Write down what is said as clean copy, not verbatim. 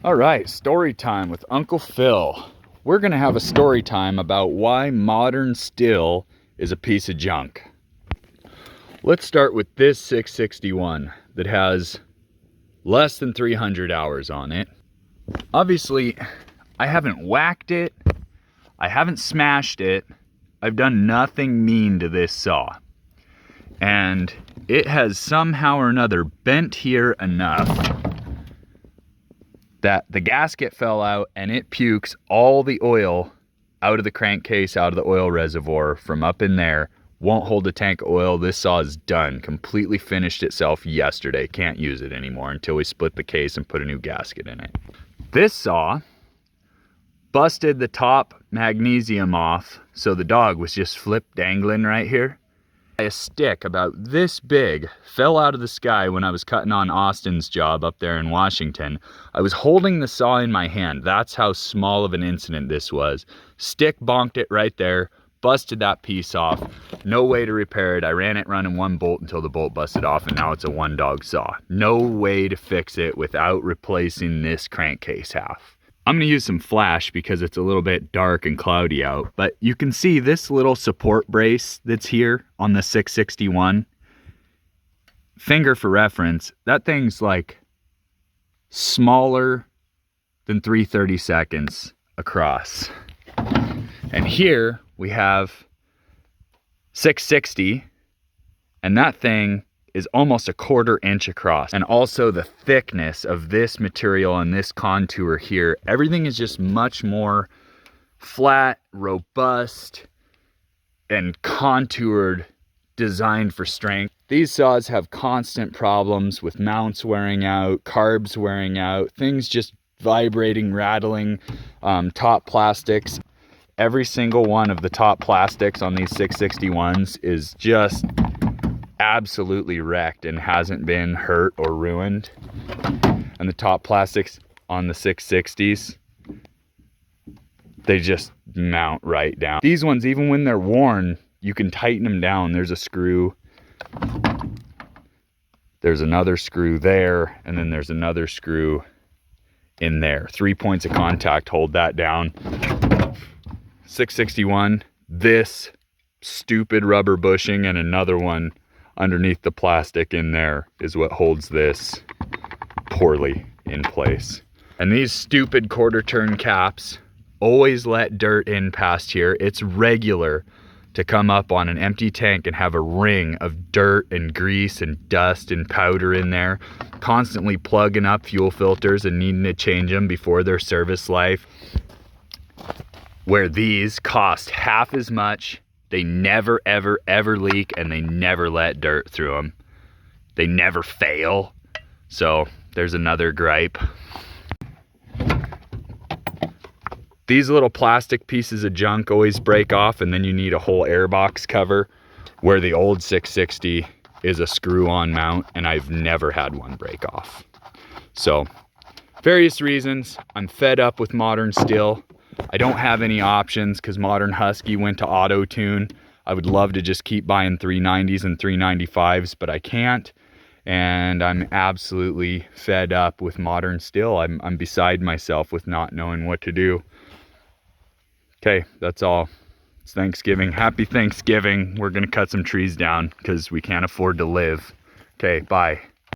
All right, story time with Uncle Phil. We're gonna have a story time about why modern Stihl is a piece of junk. Let's start with this 661 that has less than 300 hours on it. Obviously, I haven't whacked it, I haven't smashed it, I've done nothing mean to this saw. And it has somehow or another bent here enough that the gasket fell out and it pukes all the oil out of the crankcase, out of the oil reservoir from up in there. Won't hold a tank of oil. This saw is done. Completely finished itself yesterday. Can't use it anymore until we split the case and put a new gasket in it. This saw busted the top magnesium off, so the dog was just flip dangling right here. A stick about this big fell out of the sky when I was cutting on Austin's job up there in Washington. I was holding the saw in my hand. That's how small of an incident this was. Stick bonked it right there, busted that piece off. No way to repair it. I ran it running one bolt until the bolt busted off, and now it's a one dog saw. No way to fix it without replacing this crankcase half. I'm gonna use some flash because it's a little bit dark and cloudy out, but you can see this little support brace that's here on the 661. Finger for reference, that thing's like smaller than 3/32 across. And here we have 660, and that thing is almost a 1/4 inch across. And also the thickness of this material and this contour here, everything is just much more flat, robust, and contoured, designed for strength. These saws have constant problems with mounts wearing out, carbs wearing out, things just vibrating, rattling, top plastics. Every single one of the top plastics on these 661s is just absolutely wrecked and hasn't been hurt or ruined. And the top plastics on the 660s, they just mount right down. These ones, even when they're worn, you can tighten them down. There's a screw, there's another screw there, and then there's another screw in there. 3 points of contact hold that down. 661, this stupid rubber bushing and another one underneath the plastic in there is what holds this poorly in place. And these stupid 1/4 turn caps always let dirt in past here. It's regular to come up on an empty tank and have a ring of dirt and grease and dust and powder in there, constantly plugging up fuel filters and needing to change them before their service life, where these cost half as much. They never, ever, ever leak, and they never let dirt through them. They never fail. So there's another gripe. These little plastic pieces of junk always break off, and then you need a whole airbox cover, where the old 660 is a screw-on mount, and I've never had one break off. So various reasons, I'm fed up with modern Stihl. I don't have any options because modern Husky went to auto tune. I would love to just keep buying 390s and 395s, but I can't. And I'm absolutely fed up with modern Stihl. I'm beside myself with not knowing what to do. Okay, that's all. It's Thanksgiving. Happy Thanksgiving. We're gonna cut some trees down because we can't afford to live. Okay, bye.